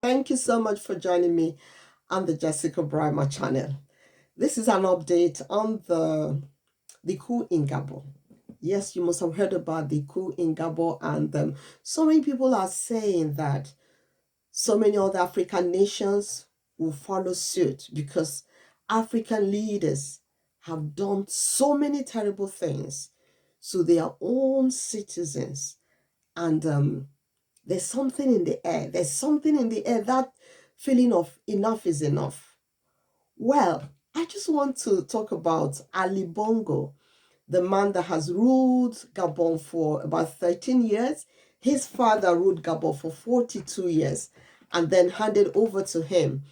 Thank you so much for joining me on the Jessica Brima channel. This is an update on the coup in Gabon. Yes, you must have heard about the coup in Gabon, and so many people are saying that so many other African nations will follow suit because African leaders have done so many terrible things to their own citizens, and there's something in the air. There's something in the air, that feeling of enough is enough. Well, I just want to talk about Ali Bongo, the man that has ruled Gabon for about 13 years. His father ruled Gabon for 42 years and then handed over to him.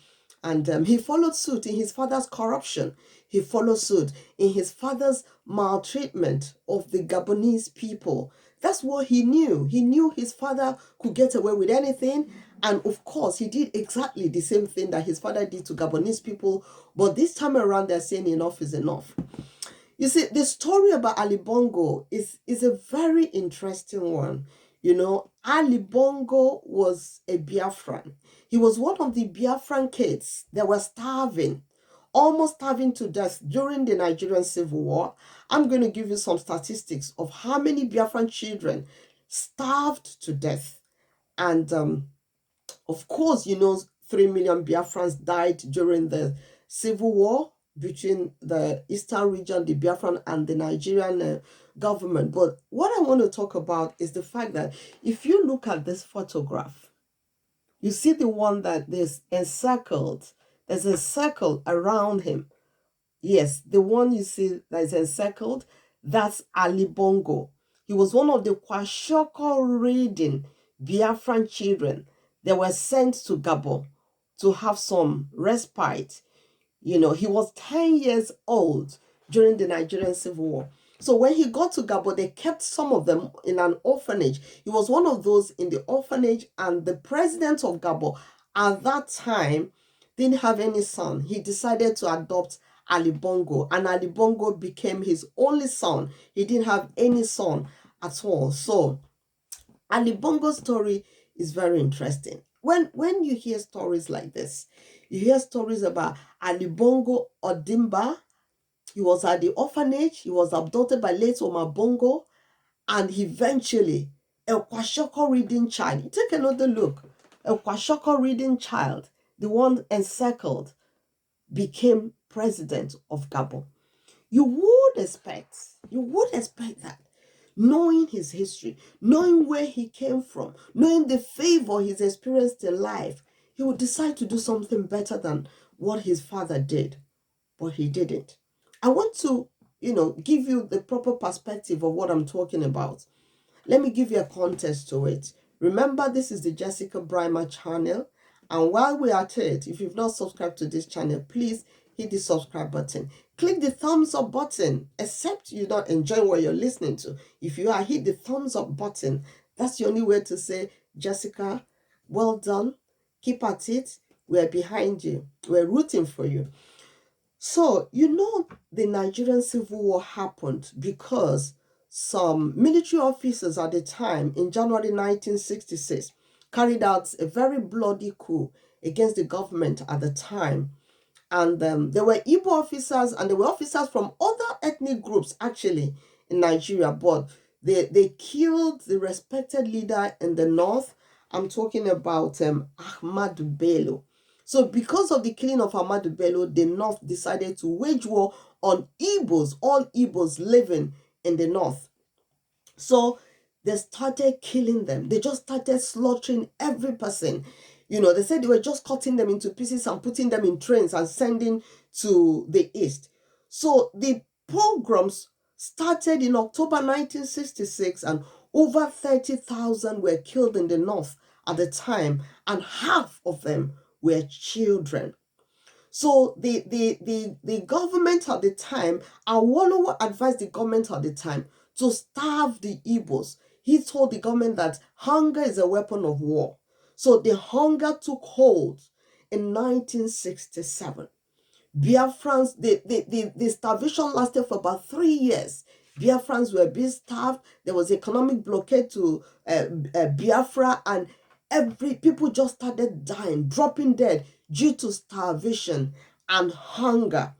And he followed suit in his father's corruption. He followed suit in his father's maltreatment of the Gabonese people. That's what he knew. He knew his father could get away with anything. And of course, he did exactly the same thing that his father did to Gabonese people. But this time around, they're saying enough is enough. You see, the story about Ali Bongo is a very interesting one. Ali Bongo was a Biafran. He was one of the Biafran kids that were starving, almost starving to death during the Nigerian Civil War. I'm going to give you some statistics of how many Biafran children starved to death. And of course, 3 million Biafrans died during the civil war between the eastern region, the Biafran, and the Nigerian government. But what I want to talk about is the fact that if you look at this photograph, you see the one that is encircled. There's a circle around him. Yes, the one you see that is encircled, that's Ali Bongo. He was one of the Kwashiorkor-ridden Biafran children that were sent to Gabon to have some respite. He was 10 years old during the Nigerian Civil War. So when he got to Gabon, they kept some of them in an orphanage. He was one of those in the orphanage, and the president of Gabon at that time didn't have any son. He decided to adopt Ali Bongo, and Ali Bongo became his only son. He didn't have any son at all. So Ali Bongo's story is very interesting. When you hear stories like this, you hear stories about Ali Bongo Odimba. He was at the orphanage. He was abducted by late Omar Bongo, and eventually a Kwashiorkor-ridden child. You take another look. A Kwashiorkor-ridden child, the one encircled, became president of Gabon. You would expect that, knowing his history, knowing where he came from, knowing the favor he's experienced in life, he would decide to do something better than what his father did, but he didn't. I want to, give you the proper perspective of what I'm talking about. Let me give you a context to it. Remember, this is the Jessica Brima channel. And while we're at it, if you've not subscribed to this channel, please hit the subscribe button. Click the thumbs up button, except you don't enjoy what you're listening to. If you are, hit the thumbs up button. That's the only way to say, Jessica, well done. Keep at it. We're behind you. We're rooting for you. So, the Nigerian Civil War happened because some military officers at the time, in January 1966, carried out a very bloody coup against the government at the time. And there were Igbo officers, and there were officers from other ethnic groups actually in Nigeria, but they killed the respected leader in the north. I'm talking about Ahmadu Bello. So because of the killing of Ahmadu Bello, the north decided to wage war on Igbos, all Igbos living in the north. So they started killing them. They just started slaughtering every person. They said they were just cutting them into pieces and putting them in trains and sending to the east. So the pogroms started in October 1966, and over 30,000 were killed in the north at the time, and half of them were children. So the government at the time, Awolowo advised the government at the time to starve the Igbos. He told the government that hunger is a weapon of war. So the hunger took hold in 1967. Biafrans, the starvation lasted for about 3 years. Biafrans were being starved. There was economic blockade to Biafra, and People just started dying, dropping dead due to starvation and hunger,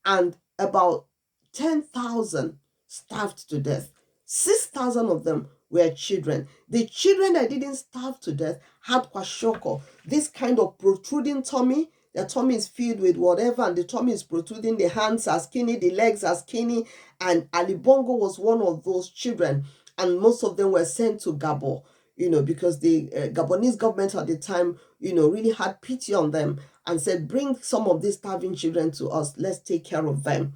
and about 10,000 starved to death. 6,000 of them were children. The children that didn't starve to death had kwashiorkor, this kind of protruding tummy. The tummy is filled with whatever, and the tummy is protruding. The hands are skinny, the legs are skinny, and Ali Bongo was one of those children, and most of them were sent to Gabon, because the Gabonese government at the time, really had pity on them and said, bring some of these starving children to us, let's take care of them.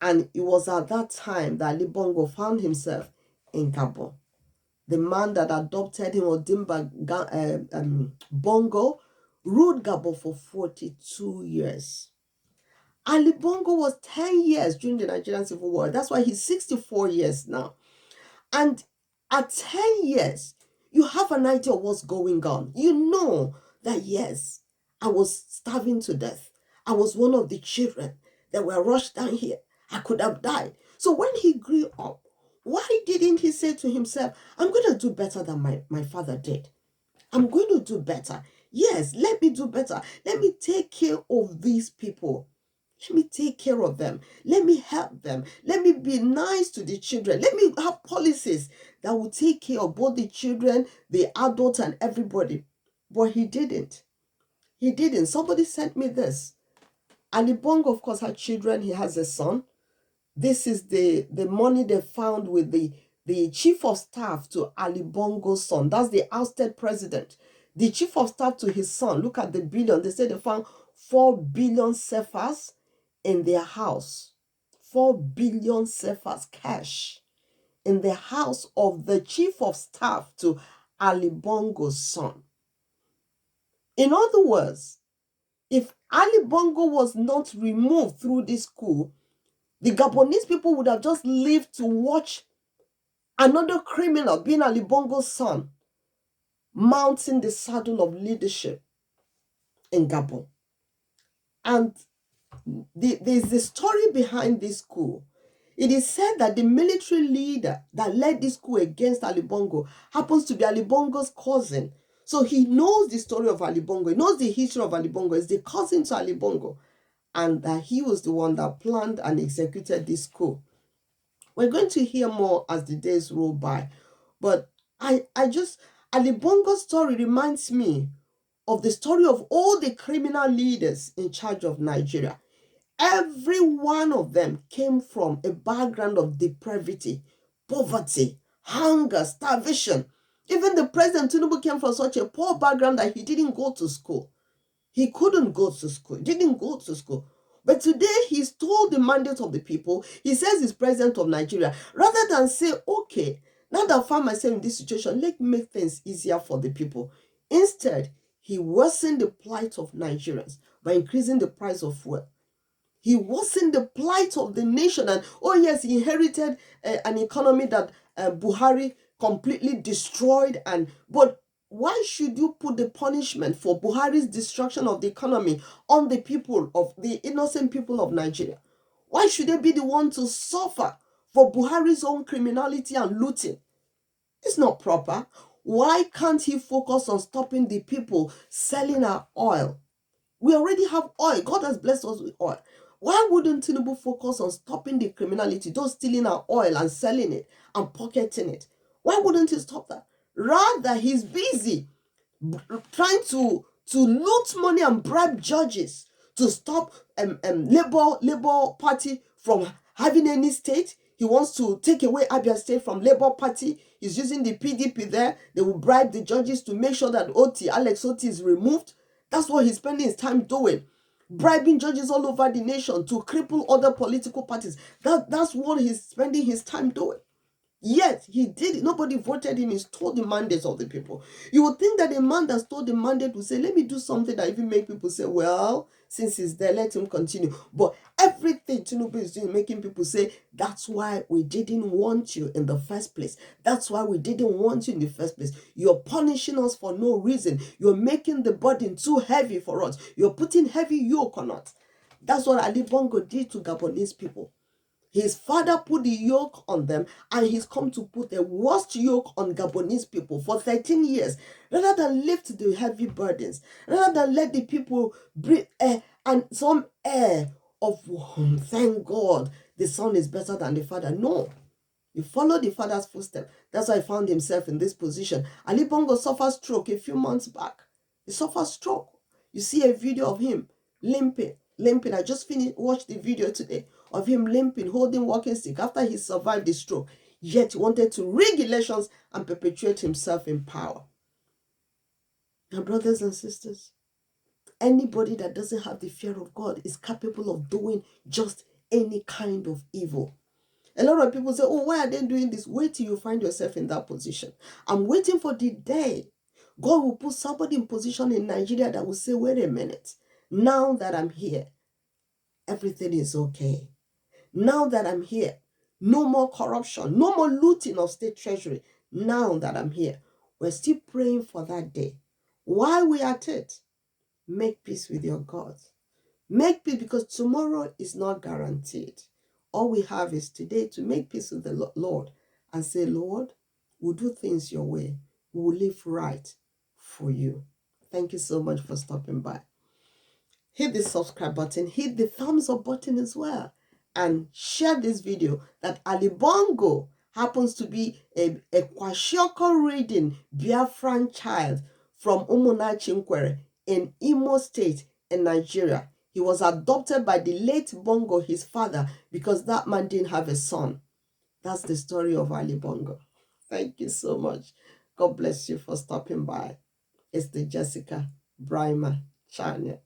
And it was at that time that Ali Bongo found himself in Gabon. The man that adopted him, Odimba Bongo, ruled Gabon for 42 years. Ali Bongo was 10 years during the Nigerian Civil War. That's why he's 64 years now. And at 10 years, you have an idea of what's going on. You know that, yes, I was starving to death. I was one of the children that were rushed down here. I could have died. So when he grew up, why didn't he say to himself, I'm going to do better than my father did? I'm going to do better. Yes, let me do better. Let me take care of these people. Let me take care of them. Let me help them. Let me be nice to the children. Let me have policies that will take care of both the children, the adults, and everybody. But he didn't. He didn't. Somebody sent me this. Ali Bongo, of course, had children. He has a son. This is the money they found with the chief of staff to Ali Bongo's son. That's the ousted president. The chief of staff to his son. Look at the billion. They said they found 4 billion cefas in their house. 4 billion cefas cash in the house of the chief of staff to Ali Bongo's son. In other words, if Ali Bongo was not removed through this coup, the Gabonese people would have just lived to watch another criminal, being Ali Bongo's son, mounting the saddle of leadership in Gabon. And there's the story behind this coup. It is said that the military leader that led this coup against Ali Bongo happens to be Ali Bongo's cousin. So he knows the story of Ali Bongo. He knows the history of Ali Bongo. He's the cousin to Ali Bongo. And that he was the one that planned and executed this coup. We're going to hear more as the days roll by. But Ali Bongo's story reminds me of the story of all the criminal leaders in charge of Nigeria. Every one of them came from a background of depravity, poverty, hunger, starvation. Even the president Tinubu came from such a poor background that he didn't go to school. He couldn't go to school. He didn't go to school. But today he stole the mandate of the people. He says he's president of Nigeria. Rather than say, okay, now that I found myself in this situation, let me make things easier for the people. Instead, he worsened the plight of Nigerians by increasing the price of fuel. He worsened the plight of the nation. And, oh yes, he inherited an economy that Buhari completely destroyed. But why should you put the punishment for Buhari's destruction of the economy on the people, of the innocent people of Nigeria? Why should they be the one to suffer for Buhari's own criminality and looting? It's not proper. Why can't he focus on stopping the people selling our oil? We already have oil. God has blessed us with oil. Why wouldn't Tinubu focus on stopping the criminality, those stealing our oil and selling it and pocketing it? Why wouldn't he stop that? Rather, he's busy trying to loot money and bribe judges to stop Labour Party from having any state. He wants to take away Abia State from Labour Party. He's using the PDP there. They will bribe the judges to make sure that Alex Oti is removed. That's what he's spending his time doing. Bribing judges all over the nation to cripple other political parties. That's what he's spending his time doing. Yet he did it. Nobody voted him. He stole the mandates of the people. You would think that a man that stole the mandate would say, let me do something that even make people say, well, since he's there, let him continue. But everything Tinubu is doing, making people say, that's why we didn't want you in the first place. That's why we didn't want you in the first place. You're punishing us for no reason. You're making the burden too heavy for us. You're putting heavy yoke on us. That's what Ali Bongo did to Gabonese people. His father put the yoke on them, and he's come to put a worst yoke on Gabonese people for 13 years. Rather than lift the heavy burdens, rather than let the people breathe air and some air of, thank God, the son is better than the father. No. You follow the father's footsteps. That's why he found himself in this position. Ali Bongo suffered stroke a few months back. He suffered stroke. You see a video of him limping. I just watched the video today of him limping, holding walking stick after he survived the stroke. Yet he wanted to rig elections and perpetuate himself in power. And brothers and sisters, anybody that doesn't have the fear of God is capable of doing just any kind of evil. A lot of people say, oh, why are they doing this? Wait till you find yourself in that position. I'm waiting for the day God will put somebody in position in Nigeria that will say, wait a minute. Now that I'm here, everything is okay. Now that I'm here, no more corruption, no more looting of state treasury. Now that I'm here, we're still praying for that day. While we are at it, make peace with your God. Make peace, because tomorrow is not guaranteed. All we have is today to make peace with the Lord and say, Lord, we'll do things your way. We will live right for you. Thank you so much for stopping by. Hit the subscribe button, hit the thumbs up button as well, and share this video that Ali Bongo happens to be a Kwashiorkor-ridden Biafran child from Umunachi in Imo State in Nigeria. He was adopted by the late Bongo, his father, because that man didn't have a son. That's the story of Ali Bongo. Thank you so much. God bless you for stopping by. It's the Jessica Bryma channel.